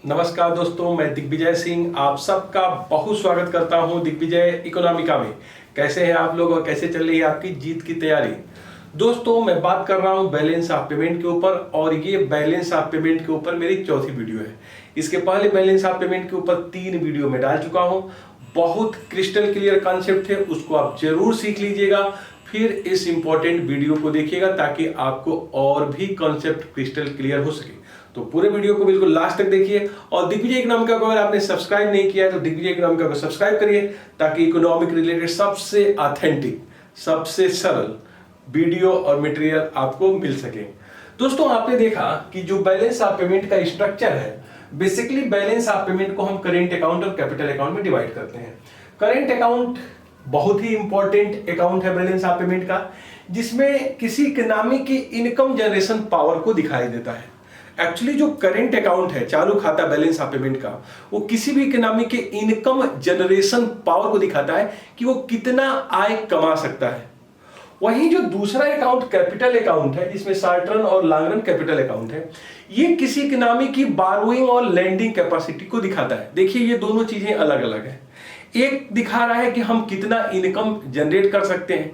नमस्कार दोस्तों, मैं दिग्विजय सिंह आप सबका बहुत स्वागत करता हूं दिग्विजय इकोनॉमिका में। कैसे हैं आप लोग और कैसे चल रही है आपकी जीत की तैयारी। दोस्तों मैं बात कर रहा हूं बैलेंस ऑफ पेमेंट के ऊपर और ये बैलेंस ऑफ पेमेंट के ऊपर मेरी चौथी वीडियो है। इसके पहले बैलेंस ऑफ पेमेंट के ऊपर 3 वीडियो में डाल चुका हूं। बहुत क्रिस्टल क्लियर कॉन्सेप्ट है, उसको आप जरूर सीख लीजिएगा, फिर इस इंपॉर्टेंट वीडियो को देखिएगा ताकि आपको और भी कॉन्सेप्ट क्रिस्टल क्लियर हो सके। तो पूरे वीडियो को बिल्कुल लास्ट तक देखिए और दिग्विजय इकोनॉमिका को अगर आपने सब्सक्राइब नहीं किया है तो दिग्विजय इकोनॉमिका को सब्सक्राइब करिए ताकि इकोनॉमिक रिलेटेड सबसे ऑथेंटिक, सबसे सरल वीडियो और मटेरियल आपको मिल सके। दोस्तों आपने देखा कि जो बैलेंस ऑफ पेमेंट का स्ट्रक्चर है, बेसिकली बैलेंस ऑफ पेमेंट को हम करेंट अकाउंट और कैपिटल अकाउंट में डिवाइड करते हैं। करेंट अकाउंट बहुत ही इंपॉर्टेंट अकाउंट है बैलेंस ऑफ पेमेंट का, जिसमें किसी इकोनॉमी की इनकम जनरेशन पावर को दिखाई देता है। एक्चुअली जो करेंट अकाउंट है, चालू खाता बैलेंस ऑफ पेमेंट का, वो किसी भी इकोनॉमी के इनकम जनरेशन पावर को दिखाता है कि वो कितना आय कमा सकता है। वहीं जो दूसरा अकाउंट कैपिटल अकाउंट है, जिसमें शॉर्ट रन और लॉन्ग रन कैपिटल अकाउंट है, ये किसी इकोनॉमी की बारोइंग और लैंडिंग कैपेसिटी को दिखाता है। देखिए ये दोनों चीजें अलग अलग है। एक दिखा रहा है कि हम कितना इनकम जनरेट कर सकते हैं।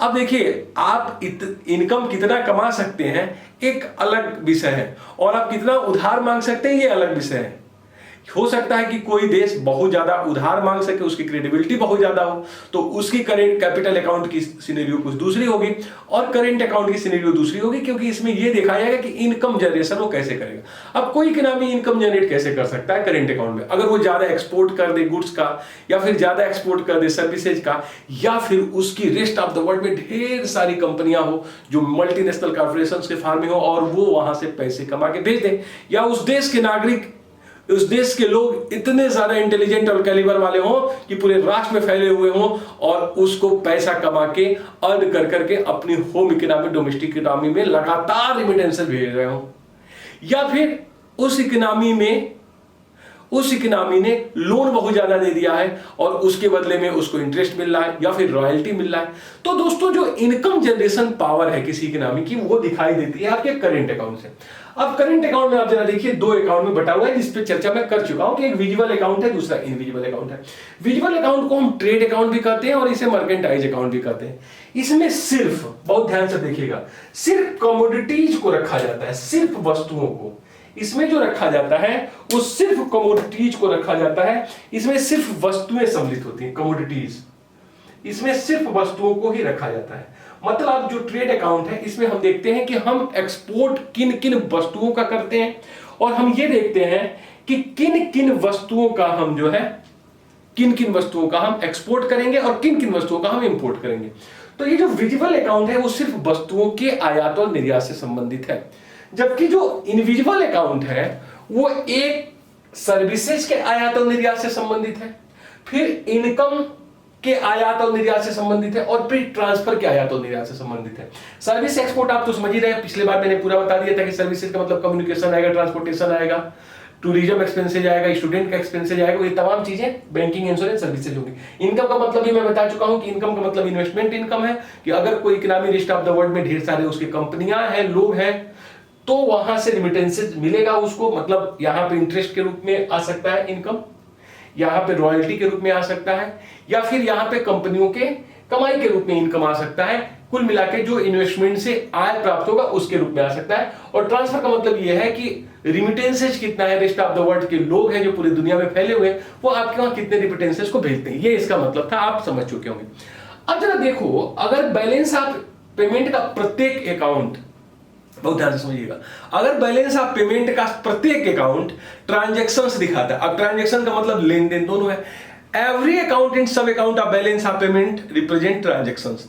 अब देखिए आप इनकम कितना कमा सकते हैं एक अलग विषय है, और आप कितना उधार मांग सकते हैं ये अलग विषय है। हो सकता है कि कोई देश बहुत ज्यादा उधार मांग सके, उसकी क्रेडिबिलिटी बहुत ज्यादा हो, तो उसकी करेंट कैपिटल अकाउंट की सिनेरियो कुछ दूसरी होगी और करेंट अकाउंट की सिनेरियो दूसरी होगी, क्योंकि इसमें यह देखा जाएगा कि इनकम जनरेशन वो कैसे करेगा। अब कोई इकोनॉमी इनकम जनरेट कैसे कर सकता है करेंट अकाउंट में? अगर वो ज्यादा एक्सपोर्ट कर दे गुड्स का, या फिर ज्यादा एक्सपोर्ट कर दे सर्विसेज का, या फिर उसकी रेस्ट ऑफ द वर्ल्ड में ढेर सारी कंपनियां हो जो मल्टीनेशनल कॉर्पोरेशंस के फॉर्म में हो और वो वहां से पैसे कमा के भेज दें, या उस देश के नागरिक, उस देश के लोग इतने ज्यादा इंटेलिजेंट और कैलिबर वाले हों कि पूरे राष्ट्र में फैले हुए हों और उसको पैसा कमा के अर्न कर करके अपनी होम इकोनॉमी, डोमेस्टिक इकोनॉमी में लगातार रिमिटेंसेस भेज रहे हों, या फिर उस इकोनॉमी ने लोन बहुत ज्यादा दे दिया है और उसके बदले में उसको इंटरेस्ट मिल रहा है या फिर रॉयल्टी मिल रहा है। तो दोस्तों जो इनकम जनरेशन पावर है किसी इकोनॉमी की, वो दिखाई देती है आपके करंट अकाउंट से। अब करंट अकाउंट में आप जरा देखिए, 2 अकाउंट में बटा हुआ है, जिस पे चर्चा मैं कर चुका हूं कि एक विजुअल अकाउंट है, दूसरा इनविजिबल अकाउंट है। विजुअल अकाउंट को हम ट्रेड अकाउंट भी कहते हैं और इसे मर्केंटाइज अकाउंट भी कहते हैं। इसमें सिर्फ, बहुत ध्यान से देखिएगा, सिर्फ कमोडिटीज को रखा जाता है, सिर्फ वस्तुओं को। इसमें जो रखा जाता है वो सिर्फ कमोडिटीज को रखा जाता है। इसमें सिर्फ वस्तुएं सम्मिलित होती हैं, कमोडिटीज। इसमें सिर्फ वस्तुओं को ही रखा जाता है। मतलब जो ट्रेड अकाउंट है, इसमें हम देखते हैं कि हम एक्सपोर्ट किन किन वस्तुओं का करते हैं, और हम ये देखते हैं कि किन किन वस्तुओं का हम जो है, किन किन वस्तुओं का हम एक्सपोर्ट करेंगे और किन किन वस्तुओं का हम इंपोर्ट करेंगे। तो ये जो विजुअल अकाउंट है वो सिर्फ वस्तुओं के आयात और निर्यात से संबंधित है, जबकि जो इनविजिबल अकाउंट है वो एक सर्विसेज के आयात और निर्यात से संबंधित है, फिर इनकम के आयात और निर्यात से संबंधित है, और फिर ट्रांसफर के आयात और निर्यात से संबंधित है। सर्विस एक्सपोर्ट आप तो समझ ही रहे हैं, पिछले बार मैंने पूरा बता दिया था कि सर्विसेज का मतलब कम्युनिकेशन आएगा, ट्रांसपोर्टेशन आएगा, टूरिज्म एक्सपेंसेज आएगा, स्टूडेंट का एक्सपेंसेज आएगा, ये तमाम चीजें बैंकिंग, इंश्योरेंस, सर्विसेज होंगी। इनकम का मतलब भी मैं बता चुका हूं कि इनकम का मतलब इन्वेस्टमेंट इनकम है, कि अगर कोई economy rest of the world में ढेर सारे उसकी कंपनियां हैं, लोग हैं, तो वहां से रिमिटेंसेज मिलेगा उसको। मतलब यहां पे इंटरेस्ट के रूप में आ सकता है इनकम, यहां पे रॉयल्टी के रूप में आ सकता है, या फिर यहां पे कंपनियों के कमाई के रूप में इनकम आ सकता है। कुल मिलाके जो इन्वेस्टमेंट से आय प्राप्त होगा उसके रूप में आ सकता है। और ट्रांसफर का मतलब यह है कि रिमिटेंसेज कितना है, रेस्ट ऑफ द वर्ल्ड के लोग हैं जो पूरी दुनिया में फैले हुए, वो आपके वहां कितने रिमिटेंसेज को भेजते हैं, ये इसका मतलब था, आप समझ चुके होंगे। अब जरा देखो, अगर बैलेंस ऑफ पेमेंट का प्रत्येक अकाउंट, बहुत ध्यान से समझिएगा, अगर बैलेंस ऑफ पेमेंट का प्रत्येक अकाउंट ट्रांजैक्शंस दिखाता है, अब ट्रांजैक्शन का मतलब लेन देन दोनों है। एवरी अकाउंट इन सब account of balance of payment represent transactions.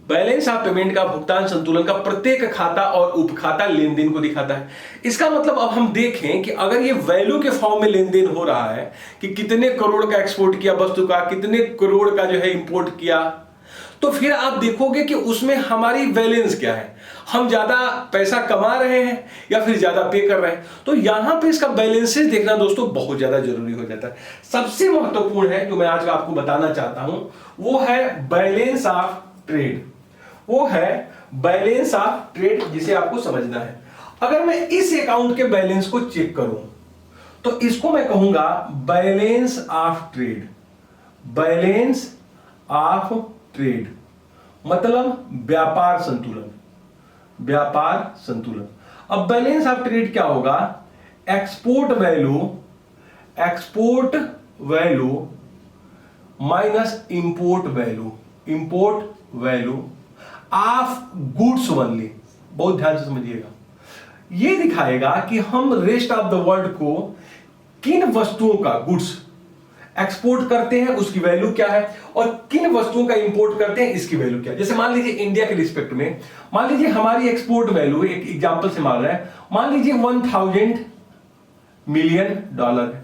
Balance of payment का भुगतान संतुलन का प्रत्येक खाता और उपखाता लेन देन को दिखाता है। इसका मतलब अब हम देखें कि अगर ये वैल्यू के फॉर्म में लेन देन हो रहा है कि कितने करोड़ का एक्सपोर्ट किया वस्तु का, कितने करोड़ का जो है इंपोर्ट किया, तो फिर आप देखोगे कि उसमें हमारी बैलेंस क्या है, हम ज्यादा पैसा कमा रहे हैं या फिर ज्यादा पे कर रहे हैं। तो यहां पे इसका बैलेंसेस देखना दोस्तों बहुत ज्यादा जरूरी हो जाता है। सबसे महत्वपूर्ण है जो मैं आज आपको बताना चाहता हूं, वो है बैलेंस ऑफ ट्रेड। वो है बैलेंस ऑफ ट्रेड, जिसे आपको समझना है। अगर मैं इस अकाउंट के बैलेंस को चेक करूं, तो इसको मैं कहूंगा balance of trade. Balance of trade मतलब व्यापार संतुलन। व्यापार संतुलन। अब बैलेंस ऑफ ट्रेड क्या होगा? Export value minus import value. Import value of goods only. बहुत ध्यान से समझिएगा। यह दिखाएगा कि हम रेस्ट ऑफ द वर्ल्ड को किन वस्तुओं का गुड्स एक्सपोर्ट करते हैं, उसकी वैल्यू क्या है, और किन वस्तुओं का इंपोर्ट करते हैं, इसकी वैल्यू क्या है। जैसे मान लीजिए इंडिया के रिस्पेक्ट में, मान लीजिए हमारी एक्सपोर्ट वैल्यू, एक एग्जांपल से मान रहे हैं, मान लीजिए $1000 मिलियन है,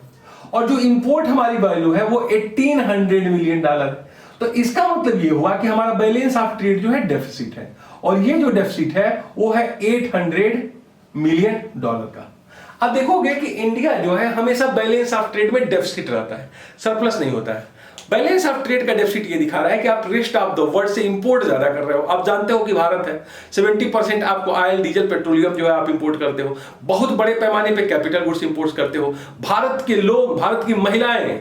और जो इंपोर्ट हमारी वैल्यू है वो $1800 मिलियन है। तो इसका मतलब ये हुआ कि हमारा बैलेंस ऑफ ट्रेड जो है डेफिसिट है, और ये जो डेफिसिट है वो है $800 मिलियन का। अब देखोगे कि इंडिया जो है हमेशा बैलेंस ऑफ ट्रेड में डेफिसिट रहता है, सरप्लस नहीं होता है। बैलेंस ऑफ ट्रेड का डेफिसिट ये दिखा रहा है कि आप रेस्ट ऑफ द वर्ल्ड से इंपोर्ट ज्यादा कर रहे हो। आप जानते हो कि भारत है 70% आपको ऑयल, डीजल, पेट्रोलियम जो है आप इंपोर्ट करते हो। बहुत बड़े पैमाने पे कैपिटल गुड्स इंपोर्ट करते हो। भारत के लोग, भारत की महिलाएं,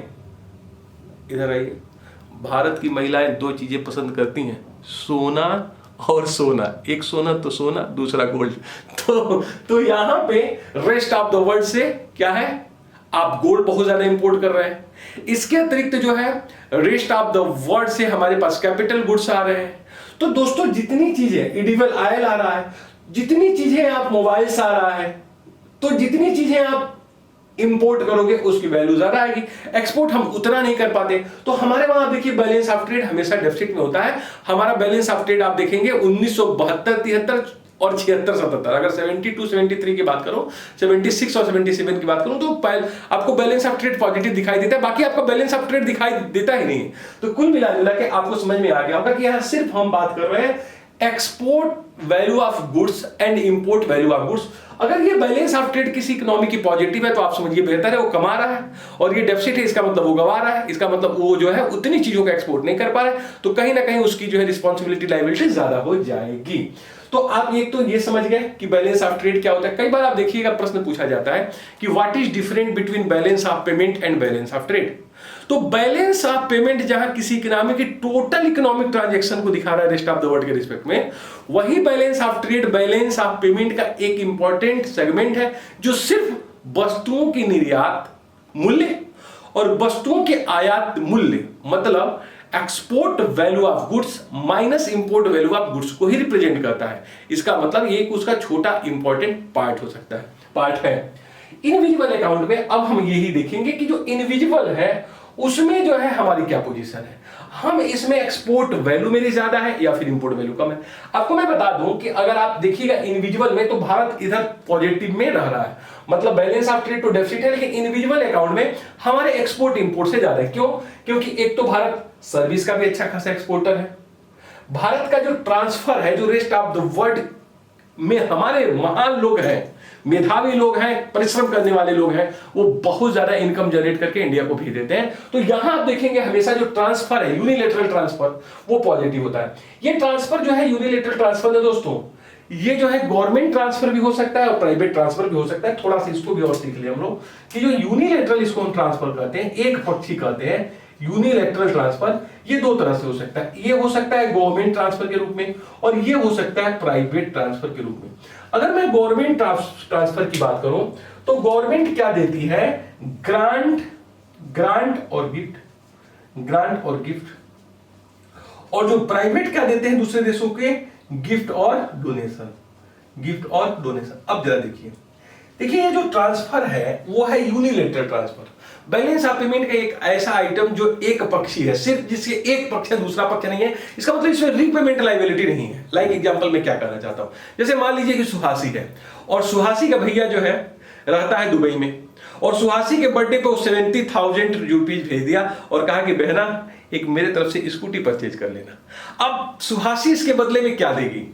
इधर आइए, भारत की महिलाएं दो चीजें पसंद करती हैं, सोना और सोना। एक सोना तो सोना, दूसरा गोल्ड। तो यहां पे रेस्ट ऑफ द वर्ल्ड से क्या है, आप गोल्ड बहुत ज्यादा इंपोर्ट कर रहे हैं। इसके अतिरिक्त जो है रेस्ट ऑफ द वर्ल्ड से हमारे पास कैपिटल गुड्स आ रहे हैं। तो दोस्तों जितनी चीजें, एडिबल ऑयल आ रहा है, जितनी चीजें आप मोबाइल्स आ रहा है, तो जितनी चीजें आप इंपोर्ट करोगे उसकी वैल्यू ज्यादा आएगी। एक्सपोर्ट हम उतना नहीं कर पाते। तो हमारे वहां देखिए बैलेंस ऑफ ट्रेड हमेशा डेफिसिट में होता है। हमारा बैलेंस ऑफ ट्रेड आप देखेंगे 1972, 73 और 76, 77, अगर 72, 73 की बात करो, 76 और 77 की बात करूं, तो आपको बैलेंस ऑफ ट्रेड पॉजिटिव दिखाई देता है। बाकी आपका बैलेंस ऑफ ट्रेड दिखाई देता ही नहीं। तो कुल मिला जुला के आपको समझ में आ गया होगा कि यहां सिर्फ हम बात कर रहे हैं export value of goods and import value of goods. अगर ये बैलेंस ऑफ ट्रेड किसी इकोनॉमी की पॉजिटिव है तो आप समझिए बेहतर है, वो कमा रहा है, और ये डेफिसिट है इसका मतलब वो गवा रहा है, इसका मतलब वो जो है उतनी चीजों का एक्सपोर्ट नहीं कर पा रहा है, तो कहीं ना कहीं उसकी जो है रिस्पॉन्सिबिलिटी, लायबिलिटी ज्यादा हो जाएगी। तो आप एक तो ये समझ गए कि बैलेंस ऑफ ट्रेड क्या होता है। कई बार आप देखिएगा प्रश्न पूछा जाता है कि what is different between balance of payment and balance of trade. तो बैलेंस ऑफ पेमेंट जहां किसी इकोनॉमी की टोटल इकोनॉमिक ट्रांजैक्शन को दिखा रहा है रेस्ट ऑफ द वर्ल्ड के रिस्पेक्ट में, वही balance of trade balance of payment का एक इंपॉर्टेंट सेगमेंट है जो सिर्फ वस्तुओं की निर्यात मूल्य और वस्तुओं के आयात मूल्य, मतलब export value of goods minus import value of goods को ही रिप्रेजेंट करता है। इसका मतलब ये उसका छोटा इंपॉर्टेंट पार्ट हो सकता है, पार्ट है। इनविजिबल अकाउंट में अब हम यही देखेंगे कि जो इनविजिबल है उसमें जो है हमारी क्या पोजीशन है। हम इसमें एक्सपोर्ट वैल्यू मेरी ज्यादा है या फिर इंपोर्ट वैल्यू कम है। आपको मैं बता दूं कि अगर आप देखिएगा इनविजिबल में तो भारत इधर पॉजिटिव में रह रहा है, मतलब बैलेंस ऑफ ट्रेड तो डेफिसिट है, लेकिन इनविजिबल अकाउंट में हमारे एक्सपोर्ट इंपोर्ट से ज्यादा है। क्यों? क्योंकि एक तो भारत सर्विस का भी अच्छा खासा एक्सपोर्टर है। भारत का जो ट्रांसफर है, जो रेस्ट ऑफ द वर्ल्ड में हमारे महान लोग हैं, मेधावी लोग हैं, परिश्रम करने वाले लोग हैं, वो बहुत ज्यादा इनकम जनरेट करके इंडिया को भेज देते हैं। तो यहां आप देखेंगे हमेशा जो ट्रांसफर है, यूनिलेटरल ट्रांसफर, वो पॉजिटिव होता है। ये ट्रांसफर जो है यूनिलेटरल ट्रांसफर है दोस्तों, ये जो है गवर्नमेंट ट्रांसफर भी हो सकता है और प्राइवेट ट्रांसफर भी हो सकता है। थोड़ा सा इसको भी और सीख ले हम लोग कि जो यूनिलेटरल इसको हम ट्रांसफर करते हैं, एक पक्षी कहते हैं यूनिलैटरल ट्रांसफर, ये दो तरह से हो सकता है। ये हो सकता है गवर्नमेंट ट्रांसफर के रूप में और ये हो सकता है प्राइवेट ट्रांसफर के रूप में। अगर मैं गवर्नमेंट ट्रांसफर की बात करूं तो गवर्नमेंट क्या देती है? ग्रांट और गिफ्ट। और जो प्राइवेट क्या देते हैं दूसरे देशों के? गिफ्ट और डोनेशन। अब जरा देखिए ये जो ट्रांसफर है वो है unilateral transfer. Balance of payment का एक ऐसा आइटम जो एक पक्षी है, सिर्फ जिसके एक पक्ष है दूसरा पक्ष नहीं है। इसका मतलब इसमें रीपेमेंट लायबिलिटी नहीं है। लाइक एग्जांपल मैं क्या कहना चाहता हूं, जैसे मान लीजिए कि सुहासी है और सुहासी का भैया जो है रहता है दुबई में, और सुहासी के बर्थडे पे 70,000 रुपीज भेज दिया और कहा कि बहना एक मेरे तरफ से स्कूटी परचेज कर लेना। अब सुहासी इसके बदले में क्या देगी?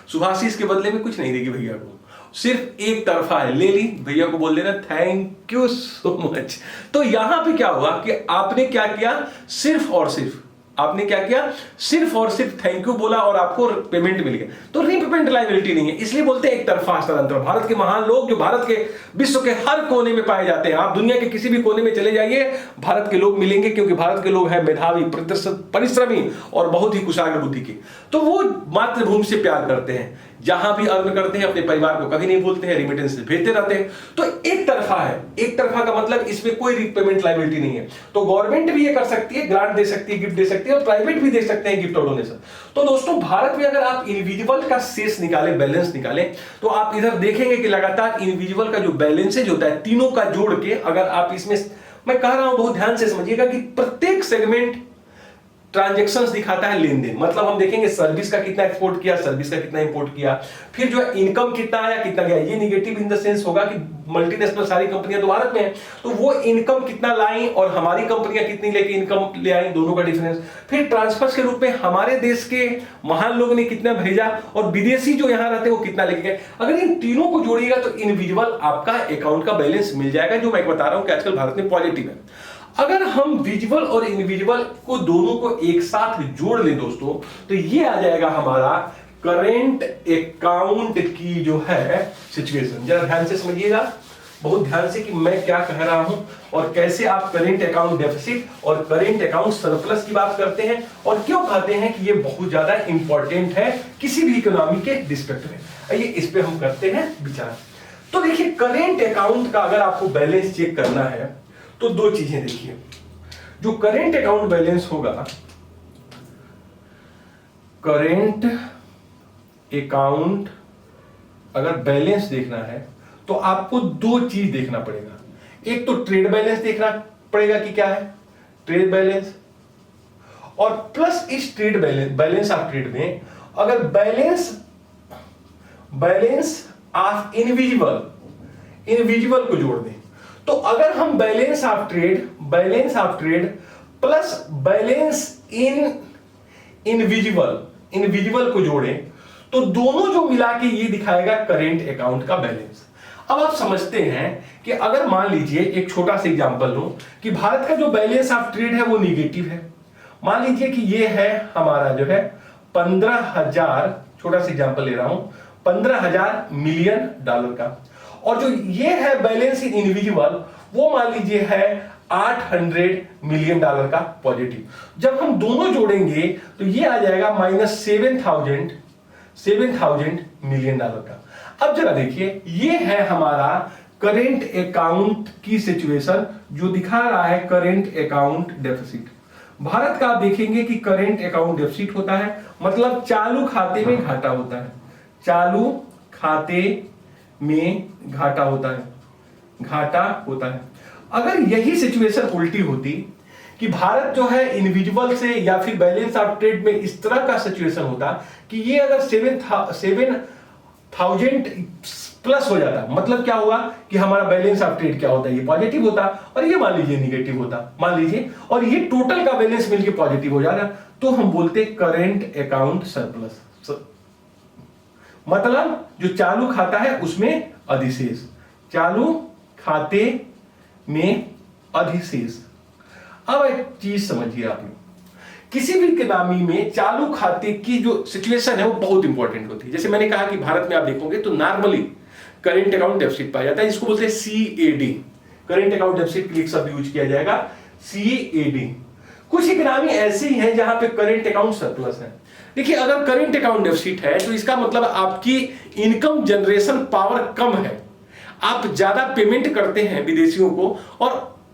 सुहासी इसके बदले में कुछ नहीं देगी भैया को, सिर्फ एक तरफा है, ले ली, भैया को बोल देना थैंक यू सो मच। तो यहां पे क्या हुआ कि आपने क्या किया? सिर्फ और सिर्फ आपने क्या किया, सिर्फ और सिर्फ थैंक यू बोला और आपको पेमेंट मिल गया, तो रीपेमेंट लायबिलिटी नहीं है। इसलिए बोलते हैं एक तरफा हस्तांतरण। भारत के महान लोग जो भारत के विश्व के हर कोने में पाए जाते हैं, आप दुनिया के किसी भी कोने में चले जाइए भारत के लोग मिलेंगे, क्योंकि भारत के लोग हैं मेधावी, परिश्रमी और बहुत ही कुशाग्र बुद्धि के। तो वो मातृभूमि से प्यार करते हैं, जहां भी अर्न करते हैं अपने परिवार को कभी नहीं भूलते हैं, रेमिटेंस भेजते रहते हैं। तो एक तरफा है, एक तरफा का मतलब इसमें कोई रीपेमेंट लायबिलिटी नहीं है। तो गवर्नमेंट भी ये कर सकती है, ग्रांट दे सकती है, गिफ्ट दे सकती है, और प्राइवेट भी दे सकते हैं गिफ्ट और डोनेशन। तो दोस्तों भारत में अगर आप इंडिविजुअल का शेष निकालें, बैलेंस निकालें, तो आप इधर देखेंगे कि लगातार इंडिविजुअल का जो बैलेंसेज होता है तीनों का जोड़ के, अगर आप इसमें, मैं कह रहा हूं बहुत ध्यान से समझिएगा कि प्रत्येक सेगमेंट ट्रांजैक्शंस दिखाता है, लेन देन। मतलब हम देखेंगे सर्विस का कितना एक्सपोर्ट किया, सर्विस का कितना इंपोर्ट किया, फिर जो है इनकम कितना आया, कितना गया। ये नेगेटिव इन द सेंस होगा कि मल्टीनेशनल सारी कंपनियां तो भारत में है, तो वो इनकम कितना लाई और हमारी कंपनियां कितनी लेके इनकम ले आई, दोनों का डिफरेंस। फिर ट्रांसफर्स के रूप में हमारे देश के महान लोगों ने कितना भेजा और विदेशी जो यहां रहते हैं वो कितना लेके गए। अगर इन तीनों को जोड़िएगा तो इंडिविजुअल आपका अकाउंट का बैलेंस मिल जाएगा, जो मैं बता रहा हूं कि आजकल भारत में पॉजिटिव है। अगर हम विजुअल और इंडिविजुअल को दोनों को एक साथ जोड़ लें दोस्तों, तो ये आ जाएगा हमारा करेंट अकाउंट की जो है सिचुएशन। जरा ध्यान से समझिएगा, बहुत ध्यान से, कि मैं क्या कह रहा हूं और कैसे आप करेंट अकाउंट डेफिसिट और करेंट अकाउंट सरप्लस की बात करते हैं, और क्यों कहते हैं कि ये बहुत ज्यादा इंपॉर्टेंट है किसी भी इकोनॉमी के रिस्पेक्ट में। आइए इस पे हम करते हैं विचार। तो देखिए, करेंट अकाउंट का अगर आपको बैलेंस चेक करना है तो दो चीजें देखिए। जो करेंट अकाउंट बैलेंस होगा, करेंट अकाउंट अगर बैलेंस देखना है तो आपको दो चीज देखना पड़ेगा। एक तो ट्रेड बैलेंस देखना पड़ेगा कि क्या है ट्रेड बैलेंस, और प्लस इस ट्रेड बैलेंस ऑफ ट्रेड में अगर बैलेंस ऑफ इंडिविजुअल को जोड़ दें, तो अगर हम balance of trade plus balance in individual को जोड़ें, तो दोनों जो मिला के ये दिखाएगा करेंट अकाउंट का बैलेंस। अब आप समझते हैं कि अगर मान लीजिए एक छोटा सा एग्जांपल लूं कि भारत का जो बैलेंस ऑफ ट्रेड है वो निगेटिव है। मान लीजिए कि ये है हमारा जो है 15,000, छोटा सा एग्जांपल ले रहा हूं, 15,000 मिलियन डॉलर का, और जो ये है बैलेंस इन इंडिविजुअल वो मान लीजिए है 800 मिलियन डॉलर का पॉजिटिव। जब हम दोनों जोड़ेंगे तो ये आ जाएगा -7,000 मिलियन डॉलर का। अब जरा देखिए, ये है हमारा करेंट अकाउंट की सिचुएशन जो दिखा रहा है करेंट अकाउंट डेफिसिट। भारत का आप देखेंगे कि करेंट अकाउंट डेफिसिट होता है, मतलब चालू खाते में घाटा होता है, चालू खाते में घाटा होता है। अगर यही सिचुएशन उल्टी होती कि भारत जो है इंडिविजुअल से या फिर बैलेंस ऑफ ट्रेड में इस तरह का सिचुएशन होता कि ये अगर 7,000 प्लस हो जाता, मतलब क्या हुआ कि हमारा बैलेंस ऑफ ट्रेड क्या होता है, ये पॉजिटिव होता और ये मान लीजिए निगेटिव होता, मान लीजिए, और ये टोटल का बैलेंस मिलके पॉजिटिव हो जाता, तो हम बोलते करेंट अकाउंट सरप्लस। मतलब जो चालू खाता है उसमें अधिशेष, चालू खाते में अधिशेष। अब एक चीज समझिए आप लोग, किसी भी इकोनॉमी में चालू खाते की जो सिचुएशन है वो बहुत इंपॉर्टेंट होती है। जैसे मैंने कहा कि भारत में आप देखोगे तो नॉर्मली करेंट अकाउंट डेफिसिट पाया जाता है, इसको बोलते हैं CAD, करेंट अकाउंट डेफिसिट के लिए शब्द यूज किया जाएगा CAD। कुछ इकोनॉमी ऐसी है जहां पे करेंट अकाउंट सरप्लस है। देखिए, अगर करेंट अकाउंट डेफिसिट है तो इसका मतलब आपकी इनकम जनरेशन पावर कम है, आप ज्यादा पेमेंट करते हैं विदेशियों को और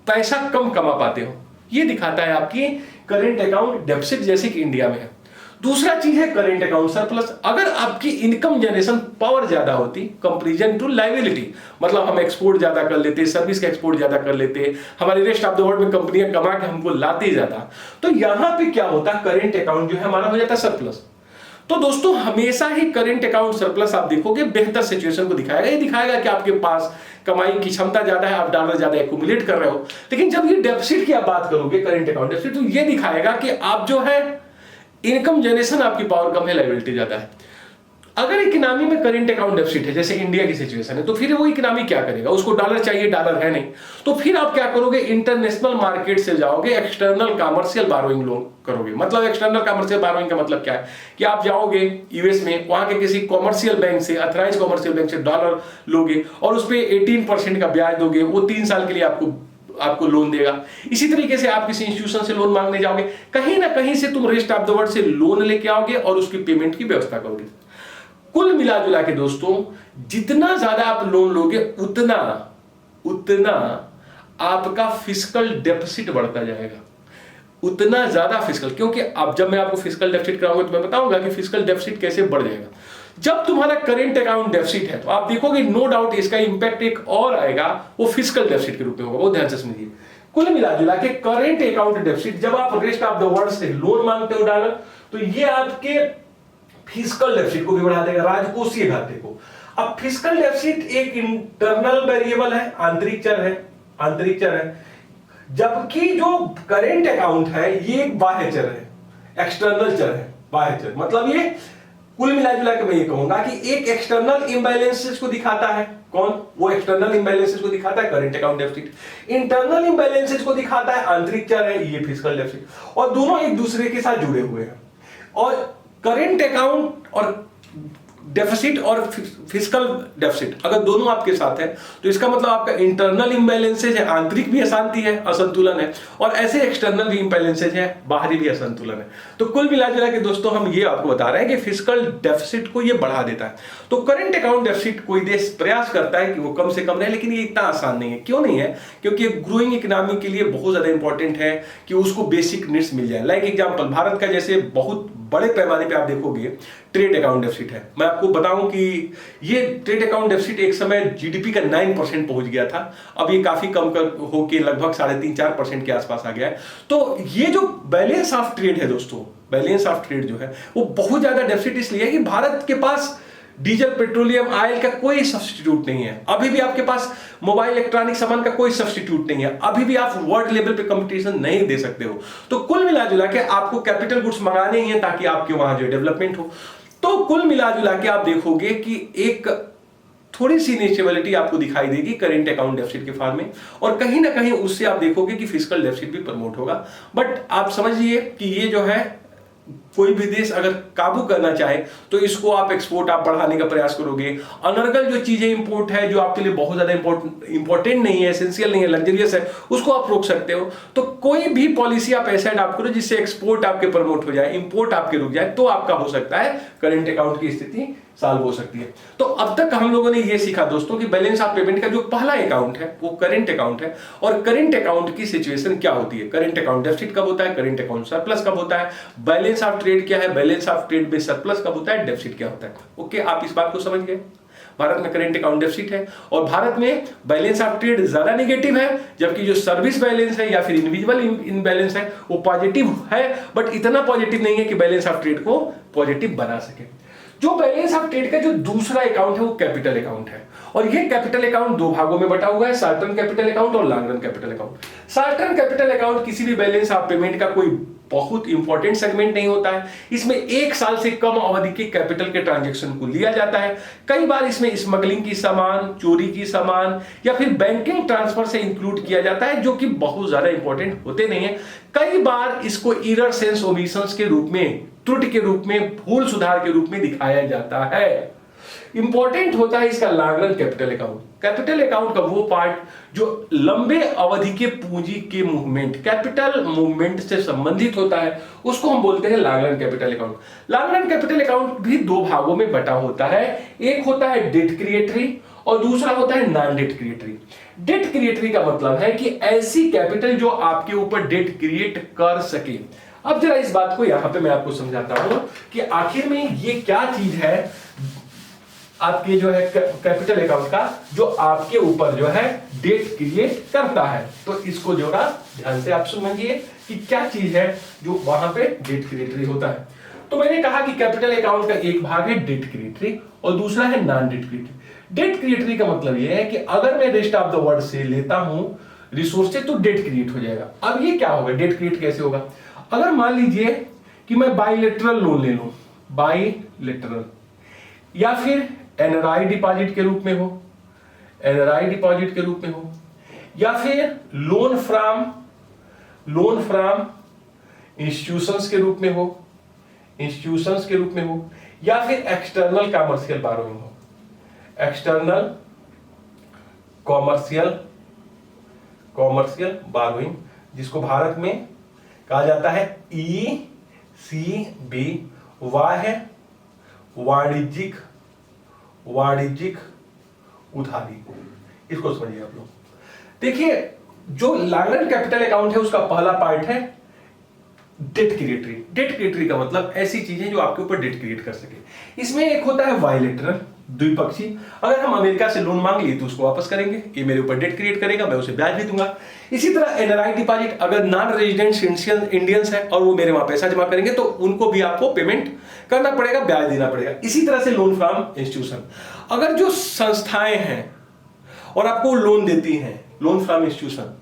पैसा कम कमा पाते हो, ये दिखाता है आपकी करेंट अकाउंट डेफिसिट, जैसे कि इंडिया में है। दूसरा चीज है करेंट अकाउंट सरप्लस। अगर आपकी इनकम जनरेशन पावर ज्यादा होती कंपैरिजन टू लायबिलिटी, मतलब हम एक्सपोर्ट ज्यादा कर लेते, सर्विस का एक्सपोर्ट ज्यादा कर लेते, हमारे रेस्ट ऑफ द वर्ल्ड में कंपनियां कमा के हमको लाते ज्यादा, तो यहां पे क्या होता, करेंट अकाउंट जो है हमारा हो जाता सरप्लस। तो दोस्तों हमेशा ही करेंट अकाउंट सरप्लस आप देखोगे बेहतर सिचुएशन को दिखाएगा, ये दिखाएगा कि आपके पास कमाई की क्षमता ज्यादा है, आप डॉलर ज्यादा एक्यूमुलेट कर रहे हो। लेकिन जब ये डेफिसिट की आप बात करोगे, करेंट अकाउंट डेफिसिट, तो ये दिखाएगा कि आप जो है इनकम जनरेशन आपकी पावर कम है, लायबिलिटी ज्यादा है। अगर इकोनॉमी में करंट अकाउंट डेफिसिट है, जैसे इंडिया की सिचुएशन है, तो फिर वो इकोनॉमी क्या करेगा? उसको डॉलर चाहिए, डॉलर है नहीं, तो फिर आप क्या करोगे? इंटरनेशनल मार्केट से जाओगे, एक्सटर्नल कमर्शियल बारोइंग लोन करोगे। मतलब एक्सटर्नल कमर्शियल बारोइंग का मतलब क्या है कि आप जाओगे यूएस में, वहां के किसी कॉमर्शियल बैंक से, अथराइज कॉमर्शियल बैंक से डॉलर लोगे और उस पर 18% का ब्याज दोगे, वो 3 साल के लिए आपको लोन देगा। इसी तरीके से आप किसी इंस्टीट्यूशन से लोन मांगने जाओगे, कहीं ना कहीं से तुम रेस्ट ऑफ द वर्ल्ड से लोन लेके आओगे और उसकी पेमेंट की व्यवस्था करोगे। कुल मिला जुला के दोस्तों, जितना ज्यादा आप लोन लोगे उतना आपका फिस्कल डेफिसिट बढ़ता जाएगा, उतना ज्यादा फिस्कल। क्योंकि अब जब मैं आपको फिस्कल डेफिसिट कराऊंगा तो मैं बताऊंगा कि फिस्कल डेफिसिट कैसे बढ़ जाएगा। जब तुम्हारा करंट अकाउंट डेफिसिट है तो आप देखोगे नो डाउट इसका इंपैक्ट एक और आएगा, वो फिस्कल डेफिसिट के रूप में होगा। वो ध्यान से समझिए, कुल मिला जुला के करंट अकाउंट डेफिसिट, जब आप रेस्ट ऑफ द वर्ल्ड से लोन मांगते हो डॉलर, तो ये आपके फिस्कल डेफिसिट को भी बढ़ा देगा, राजकोषीय घाटे को। अब फिस्कल डेफिसिट एक इंटरनल वेरिएबल है, आंतरिक चर है, जबकि जो करंट अकाउंट है ये एक बाह्य चर है, एक्सटर्नल चर है, बाह्य चर। मतलब ये कुल मिला जुला के मैं ये कहूंगा कि एक एक्सटर्नल इंबैलेंसेस को दिखाता है। कौन? वो एक्सटर्नल इंबैलेंसेस को दिखाता है current account deficit. Internal imbalances को दिखाता है आंतरिक चर है, ये फिस्कल डेफिसिट। और दोनों एक दूसरे के साथ जुड़े हुए हैं। और करंट अकाउंट और डेफिसिट और फिस्कल डेफिसिट अगर दोनों आपके साथ है तो इसका मतलब आपका इंटरनल इंबैलेंसेज है, आंतरिक भी अशांति है, असंतुलन है, और ऐसे एक्सटर्नल भी इंबैलेंसेज है, बाहरी भी असंतुलन है। तो कुल मिलाजुला के दोस्तों हम ये आपको बता रहे हैं कि फिस्कल डेफिसिट को ये बढ़ा देता है। तो करंट अकाउंट डेफिसिट कोई देश प्रयास करता है कि वो कम से कम रहे, लेकिन ये इतना आसान नहीं है। क्यों नहीं है? क्योंकि ग्रोइंग इकोनॉमी के लिए बहुत ज्यादा इंपॉर्टेंट है कि उसको बेसिक नीड्स मिल जाए। लाइक एग्जांपल, भारत का जैसे बहुत बड़े पैमाने पे आप देखोगे ट्रेड अकाउंट डेफिसिट है। मैं आपको बताऊं कि ये ट्रेड अकाउंट डेफिसिट एक समय जीडीपी का 9% पहुंच गया था, अब ये काफी कम होके लगभग 3.5-4% के आसपास आ गया है। तो ये जो बैलेंस ऑफ ट्रेड है दोस्तों, बैलेंस ऑफ ट्रेड जो है वो बहुत ज्यादा डेफिसिट इसलिए है कि भारत के पास डीजल, पेट्रोलियम, ऑयल का कोई सब्स्टिट्यूट नहीं है। अभी भी आपके पास मोबाइल इलेक्ट्रॉनिक सामान का कोई सब्स्टिट्यूट नहीं है। अभी भी आप वर्ल्ड लेवल पे कंपटीशन नहीं दे सकते हो। तो कुल मिलाजुला के आपको कैपिटल गुड्स मंगाने ही है ताकि आपके वहां जो डेवलपमेंट हो। तो कुल मिलाजुला के आप देखोगे कि एक थोड़ी सी इनस्टेबिलिटी आपको दिखाई देगी करंट अकाउंट डेफिसिट के फॉर्म में, और कहीं ना कहीं उससे आप देखोगे कि फिस्कल डेफिसिट भी प्रमोट होगा। बट आप समझिए कि ये जो है कोई भी देश अगर काबू करना चाहे तो इसको आप एक्सपोर्ट आप बढ़ाने का प्रयास करोगे। अनर्गल जो चीजें इंपोर्ट है, जो आपके लिए बहुत ज्यादा इंपॉर्टेंट नहीं है, एसेंशियल नहीं है, लग्जरियस है, उसको आप रोक सकते हो। तो कोई भी पॉलिसी आप ऐसा अडॉप्ट करो जिससे एक्सपोर्ट आपके प्रमोट हो जाए, इंपोर्ट आपके रुक जाए, तो आपका हो सकता है करंट अकाउंट की स्थिति सॉल्व हो सकती है। तो अब तक हम लोगों ने ये सीखा दोस्तों कि बैलेंस ऑफ पेमेंट का जो पहला अकाउंट है वो करंट अकाउंट है, और करंट अकाउंट की सिचुएशन क्या होती है, करंट अकाउंट डेफिसिट कब होता है, करंट अकाउंट सरप्लस कब होता है, बैलेंस ऑफ ट्रेड क्या है, बैलेंस ऑफ ट्रेड में सरप्लस कब होता है, डेफिसिट क्या होता है। ओके, आप इस बात को समझ गए। भारत में करंट अकाउंट डेफिसिट है और भारत में बैलेंस ऑफ ट्रेड ज्यादा नेगेटिव है, जबकि जो सर्विस बैलेंस है या फिर इंडिविजुअल इनबैलेंस है वो पॉजिटिव है, बट इतना पॉजिटिव नहीं है कि बैलेंस ऑफ ट्रेड को पॉजिटिव बना सके। जो बैलेंस ऑफ ट्रेड का जो दूसरा अकाउंट है वो कैपिटल अकाउंट है, और ये कैपिटल अकाउंट दो भागों में बटा हुआ है, शॉर्ट टर्म कैपिटल अकाउंट और long run capital account. Short term capital account किसी भी बैलेंस ऑफ पेमेंट का कोई बहुत इंपॉर्टेंट सेगमेंट नहीं होता है। इसमें 1 साल से कम अवधि के कैपिटल के ट्रांजैक्शन को लिया जाता है। कई बार इसमें स्मगलिंग की सामान, चोरी की सामान या फिर बैंकिंग ट्रांसफर से इंक्लूड किया जाता है, जो कि बहुत ज्यादा इंपॉर्टेंट होते नहीं है। कई बार इसको एरर सेंस ओमिशंस के रूप में, त्रुटि के रूप में, भूल सुधार के रूप में दिखाया जाता है। इंपॉर्टेंट होता है इसका long run capital account. Capital account का वो पार्ट जो लंबे अवधि के पूंजी के मूवमेंट, कैपिटल मूवमेंट से संबंधित होता है, उसको हम बोलते हैं long run capital account. Long run capital account भी दो भागों में बटा होता है, एक होता है डेट क्रिएटरी और दूसरा होता है नॉन डेट क्रिएटरी। डेट क्रिएटरी का मतलब है कि ऐसी कैपिटल जो आपके ऊपर डेट क्रिएट कर सके। अब जरा इस बात को यहां पे मैं आपको समझाता हूं कि आखिर में ये क्या चीज है आपके जो है कैपिटल अकाउंट का, जो आपके ऊपर जो है डेट क्रिएट करता है। तो इसको जो है ध्यान से आप समझिए कि क्या चीज है जो वहां पे डेट क्रिएटरी होता है। तो मैंने कहा कि कैपिटल अकाउंट का एक भाग है डेट क्रिएटरी और दूसरा है नॉन डेट क्रिएटरी। डेट क्रिएटरी का मतलब यह है कि अगर मैं रेस्ट ऑफ द वर्ल्ड से लेता हूं रिसोर्सेज तो डेट क्रिएट हो जाएगा। अब ये क्या होगा, डेट क्रिएट कैसे होगा? अगर मान लीजिए कि मैं बाइलेटरल लोन ले लूं, बाइलेटरल, या फिर एनआरआई डिपॉजिट के रूप में हो, एनआरआई डिपॉजिट के रूप में हो, या फिर लोन फ्रॉम इंस्टीट्यूशंस के रूप में हो, इंस्टीट्यूशंस के रूप में हो, या फिर एक्सटर्नल कॉमर्शियल बारोइंग हो, एक्सटर्नल कॉमर्शियल बारोइंग, जिसको भारत में कहा जाता है ECB, वाणिज्यिक उधारी। इसको समझिए आप लोग। देखिए, जो लैंडलैंड कैपिटल अकाउंट है उसका पहला पार्ट है डेट क्रिएटरी। डेट क्रिएटरी का मतलब ऐसी चीजें जो आपके ऊपर डेट क्रिएट कर सके। इसमें एक होता है बायलैटरल, द्विपक्षीय। अगर हम अमेरिका से लोन मांग लिए तो उसको वापस करेंगे, ये मेरे ऊपर डेट क्रिएट करेगा, मैं उसे ब्याज भी दूंगा। इसी तरह एनआरआई डिपॉजिट, अगर नॉन रेजिडेंट इंडियंस है और वो मेरे वहां पैसा जमा करेंगे तो उनको भी आपको पेमेंट करना पड़ेगा, ब्याज देना पड़ेगा। इसी तरह से लोन फ्रॉम इंस्टीट्यूशन, अगर जो संस्थाएं हैं और आपको लोन देती हैं, लोन फ्रॉम इंस्टीट्यूशन,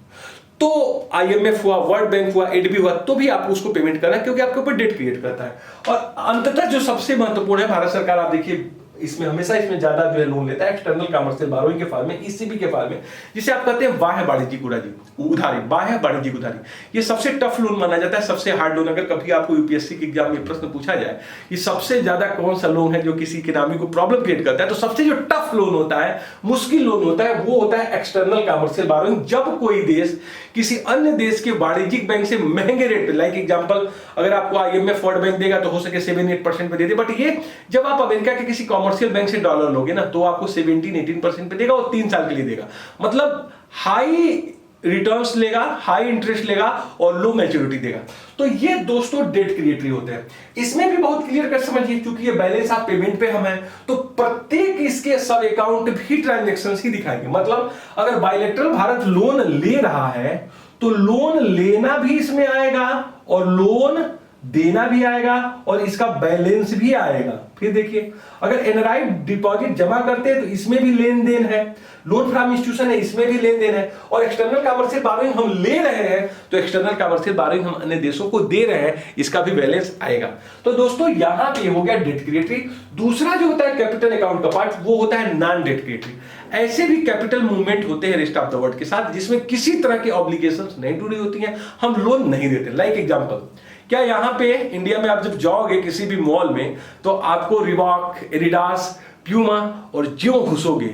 तो आईएमएफ हुआ, वर्ल्ड बैंक हुआ, एडबी हुआ, तो भी आपको उसको पेमेंट करना है क्योंकि आपके ऊपर डेट क्रिएट करता है। और अंततः जो सबसे महत्वपूर्ण है, भारत सरकार, आप देखिए इसमें हमेशा इसमें ज्यादा जो है लोन लेता है एक्सटर्नल कॉमर्शियल बारोइंग के फॉर्म में, ईसीबी के फॉर्म में, जिसे आप कहते हैं बाह्य वाणिज्यिक उधारी, बाह्य वाणिज्यिक उधारी। ये सबसे टफ लोन माना जाता है, सबसे हार्ड लोन। अगर कभी आपको यूपीएससी के एग्जाम में प्रश्न पूछा जाए कि सबसे ज्यादा कौन सा लोन है जो किसी इकोनॉमी को प्रॉब्लम क्रिएट करता है, तो सबसे जो टफ लोन होता है, मुश्किल लोन होता है, वो होता है एक्सटर्नल कॉमर्शियल बारोइंग। जब कोई देश किसी अन्य देश के वाणिज्यिक बैंक से महंगे रेट पे, लाइक एग्जांपल, अगर आपको आईएमएफ वर्ल्ड बैंक देगा तो हो सके 7-8% पे दे दे, बट ये जब आप अमेरिका के किसी कॉमर्शियल बैंक से डॉलर लोगे ना तो आपको 17-18% पे देगा और 3 साल के लिए देगा। मतलब हाई रिटर्न्स लेगा, हाई इंटरेस्ट लेगा और लो मैच्योरिटी देगा। तो ये दोस्तों डेट क्रिएटरी होते हैं। इसमें भी बहुत क्लियर कर समझिए, क्योंकि ये बैलेंस आप पेमेंट पे हम हैं, तो प्रत्येक इसके सब अकाउंट भी ट्रांजैक्शंस ही दिखाएंगे। मतलब अगर बायलैटरल भारत लोन ले रहा है तो लोन लेना भी इसमें आएगा और लोन देना भी आएगा और इसका बैलेंस भी आएगा। फिर देखिए, अगर एनआरआई डिपॉजिट जमा करते हैं तो इसमें भी लेन देन है, लोन फ्रॉम इंस्टीट्यूशन है, इसमें भी लेन देन है, और एक्सटर्नल कॉमर्शियल बारोइंग हम ले रहे हैं तो एक्सटर्नल कॉमर्शियल बारोइंग हम अन्य देशों को दे रहे हैं, इसका भी बैलेंस आएगा। तो दोस्तों यहां पे हो गया डेट क्रिएटरी। दूसरा जो होता है कैपिटल अकाउंट का पार्ट, वो होता है नॉन डेट क्रिएटरी। ऐसे भी कैपिटल मूवमेंट होते हैं रेस्ट ऑफ द वर्ल्ड के साथ जिसमें किसी तरह की ऑब्लिगेशंस नहीं जुड़ी होती हैं, हम लोन नहीं देते। लाइक एग्जांपल, क्या यहां पे इंडिया में आप जब जाओगे किसी भी मॉल में तो आपको रिबॉक, एडिडास, प्यूमा और ज्यों घुसोगे,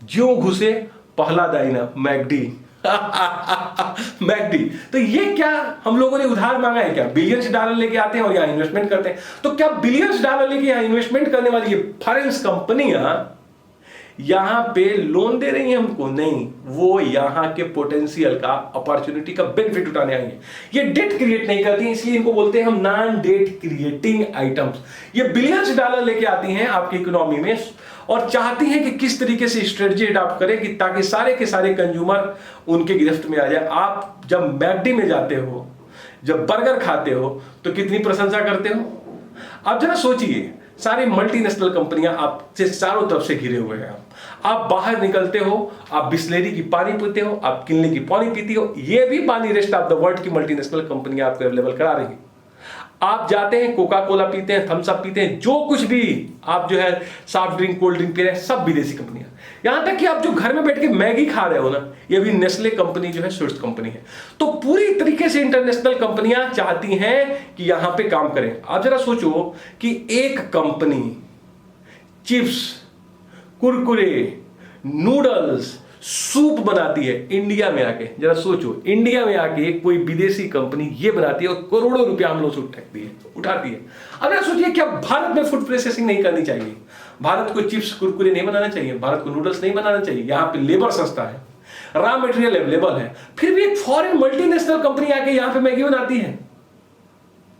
ज्यों घुसे पहला दाइना मैकडी मैकडी, तो ये क्या हम लोगों ने उधार मांगा है? क्या बिलियंस डॉलर लेके आते हैं और यहां इन्वेस्टमेंट करते हैं? तो क्या बिलियंस डॉलर लेके यहां इन्वेस्टमेंट करने वाली ये फॉरेन कंपनियां यहां पे लोन दे रही है हमको? नहीं, वो यहां के पोटेंशियल का, अपॉर्चुनिटी का बेनिफिट उठाने आएंगे। ये डेट क्रिएट नहीं करती, इसलिए इनको बोलते हैं हम नॉन डेट क्रिएटिंग आइटम्स। ये बिलियंस डॉलर लेके आती हैं आपकी इकोनॉमी में और चाहती हैं कि किस तरीके से स्ट्रेटजी अडॉप्ट करें कि ताकि सारे के सारे कंज्यूमर उनके गिरफ्त में आ जाए। आप जब मैकडी में जाते हो, जब बर्गर खाते हो, तो कितनी प्रशंसा करते हो? आप जरा सोचिए, सारी मल्टीनेशनल कंपनियां आपसे चारों तरफ से घिरे हुए हैं। आप बाहर निकलते हो, आप बिस्लेरी की पानी पीते हो, आप किनले की पानी पीती हो, ये भी पानी रेस्ट ऑफ द वर्ल्ड की मल्टीनेशनल कंपनियां आपको अवेलेबल करा रही हैं। आप जाते हैं, कोका कोला पीते हैं, थम्स अप पीते हैं, जो कुछ भी आप जो है soft drink, cold drink P रहे हैं, सब विदेशी कंपनियां। यहां तक कि आप जो घर में बैठ के मैगी खा रहे हो ना, ये भी नेस्ले कंपनी जो है स्विस कंपनी है। तो पूरी तरीके से इंटरनेशनल कंपनियां चाहती हैं कि यहां पे काम करें। आप जरा सोचो कि एक company chips, Kurkure, noodles, soup बनाती है इंडिया में आके, जरा सोचो, इंडिया में आके कोई विदेशी कंपनी ये बनाती है और करोड़ों रुपया हम लोग से उठाती है। अब जरा सोचिए, क्या भारत में फूड प्रोसेसिंग नहीं करनी चाहिए? भारत को चिप्स, कुरकुरे नहीं बनाना चाहिए? भारत को नूडल्स नहीं बनाना चाहिए? यहां पे लेबर सस्ता है, रॉ मटेरियल अवेलेबल है, फिर भी एक फॉरेन मल्टीनेशनल कंपनी आके यहां पे मैगी बनाती है।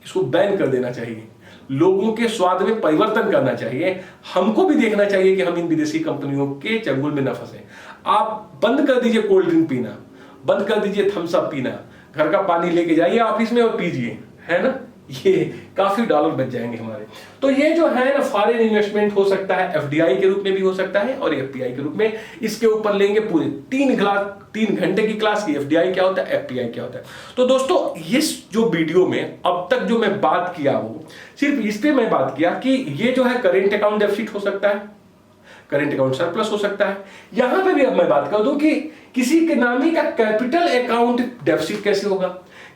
इसको बैन कर देना चाहिए, लोगों के स्वाद में परिवर्तन करना चाहिए। हमको भी देखना चाहिए कि हम इन विदेशी कंपनियों के चंगुल में न फंसे। आप बंद कर दीजिए कोल्ड ड्रिंक पीना, बंद कर दीजिए थम्स अप पीना, घर का पानी लेके जाइए ऑफिस में और पीजिए, है ना? ये काफी डॉलर बच जाएंगे हमारे। तो ये जो है ना फॉरेन इन्वेस्टमेंट हो सकता है, एफडीआई के रूप में भी हो सकता है और एफपीआई के रूप में। इसके ऊपर लेंगे पूरे 3 घंटे की क्लास की एफडीआई क्या होता है, एफपीआई क्या होता है। तो दोस्तों इस जो वीडियो में अब तक जो मैं बात किया वो सिर्फ इस पे मैं बात किया कि ये जो है करेंट अकाउंट डेफिसिट हो सकता है, करेंट अकाउंट सरप्लस हो सकता है। यहां पे भी अब मैं बात कर दूं कि किसी के नामी का कैपिटल अकाउंट डेफिसिट कैसे होगा,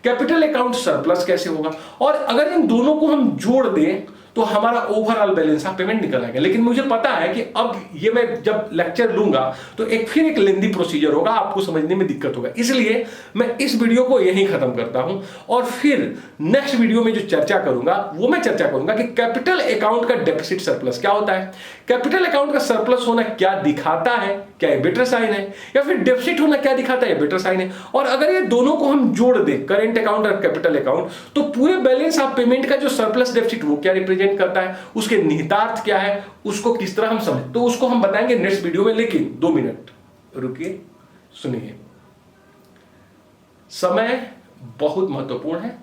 कैपिटल अकाउंट सरप्लस कैसे होगा, और अगर इन दोनों को हम जोड़ दें तो हमारा ओवरऑल बैलेंस ऑफ पेमेंट निकल आएगा। लेकिन मुझे पता है कि अब ये मैं जब लेक्चर लूंगा तो फिर एक लेंदी प्रोसीजर होगा, आपको समझने में दिक्कत होगा, इसलिए मैं इस वीडियो को यहीं खत्म करता हूं और फिर नेक्स्ट वीडियो में जो चर्चा करूंगा वो मैं चर्चा करूंगा कि कैपिटल अकाउंट का डेफिसिट सरप्लस क्या होता है, कैपिटल अकाउंट का सरप्लस होना क्या दिखाता है, क्या ये बेटर साइन है, या फिर डेफिसिट होना क्या दिखाता है, बेटर साइन है। और अगर ये दोनों को हम जोड़ दें, करेंट अकाउंट और कैपिटल अकाउंट, तो पूरे बैलेंस ऑफ पेमेंट का जो सरप्लस डेफिसिट वो क्या रिप्रेजेंट करता है, उसके निहितार्थ क्या है, उसको किस तरह हम समझ, तो उसको हम बताएंगे नेक्स्ट वीडियो में। लेकिन 2 मिनट रुकिए, सुनिए। समय बहुत महत्वपूर्ण है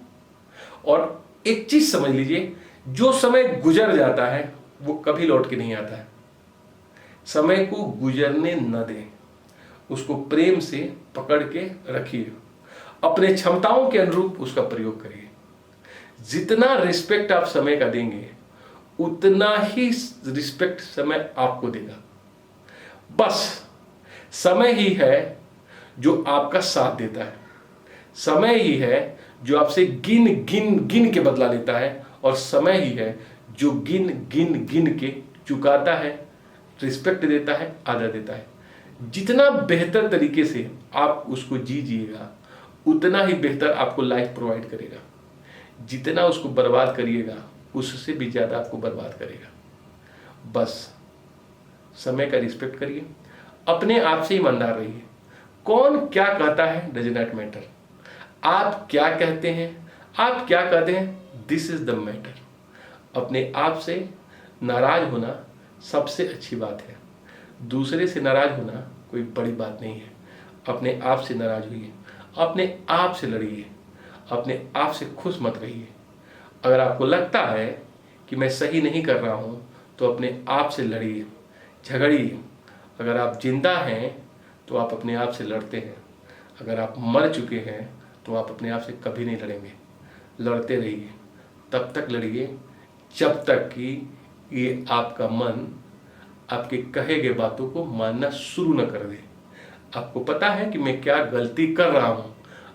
और एक चीज समझ लीजिए, जो समय गुजर जाता है वो कभी लौट के नहीं आता है। समय को गुजरने न दें, उसको प्रेम से पकड़ के रखिए, अपने क्षमताओं के अनुरूप उसका प्रयोग करिए। जितना रिस्पेक्ट आप समय का देंगे उतना ही रिस्पेक्ट समय आपको देगा। बस समय ही है जो आपका साथ देता है, समय ही है जो आपसे गिन के बदला लेता है, और समय ही है जो गिन के चुकाता है, रिस्पेक्ट देता है, आदर देता है। जितना बेहतर तरीके से आप उसको जीजिएगा उतना ही बेहतर आपको लाइफ प्रोवाइड करेगा। जितना उसको बर्बाद करिएगा उससे भी ज्यादा आपको बर्बाद करेगा। बस समय का रिस्पेक्ट करिए, अपने आप से ईमानदार रहिए। कौन क्या कहता है डज नॉट मैटर, आप क्या कहते हैं, आप क्या कहते हैं, दिस इज द मैटर। अपने आप से नाराज होना सबसे अच्छी बात है, दूसरे से नाराज होना कोई बड़ी बात नहीं है। अपने आप से नाराज होइए, अपने आप से लड़िए, अपने आप से खुश मत रहिए। अगर आपको लगता है कि मैं सही नहीं कर रहा हूं तो अपने आप से लड़िए, झगड़िए। अगर आप जिंदा हैं तो आप अपने आप से लड़ते हैं, अगर आप मर चुके हैं तो आप अपने आप से कभी नहीं लड़ेंगे। लड़ते रहिए, तब तक लड़िए जब तक कि ये आपका मन आपके कहे गए बातों को मानना शुरू न कर दे। आपको पता है कि मैं क्या गलती कर रहा हूं,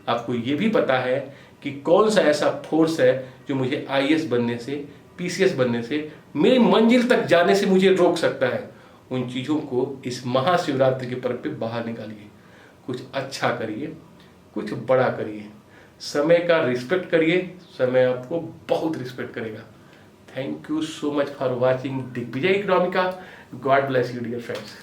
आपको ये भी पता है कि कौन सा ऐसा फोर्स है जो मुझे आईएएस बनने से, पीसीएस बनने से, मेरी मंजिल तक जाने से मुझे रोक सकता है। उन चीज़ों को इस महाशिवरात्रि के पर्व पे बाहर निकालिए, कुछ अच्छा करिए, कुछ बड़ा करिए, समय का रिस्पेक्ट करिए, समय आपको बहुत रिस्पेक्ट करेगा। Thank you so much for watching Digvijay Economica. God bless you dear friends.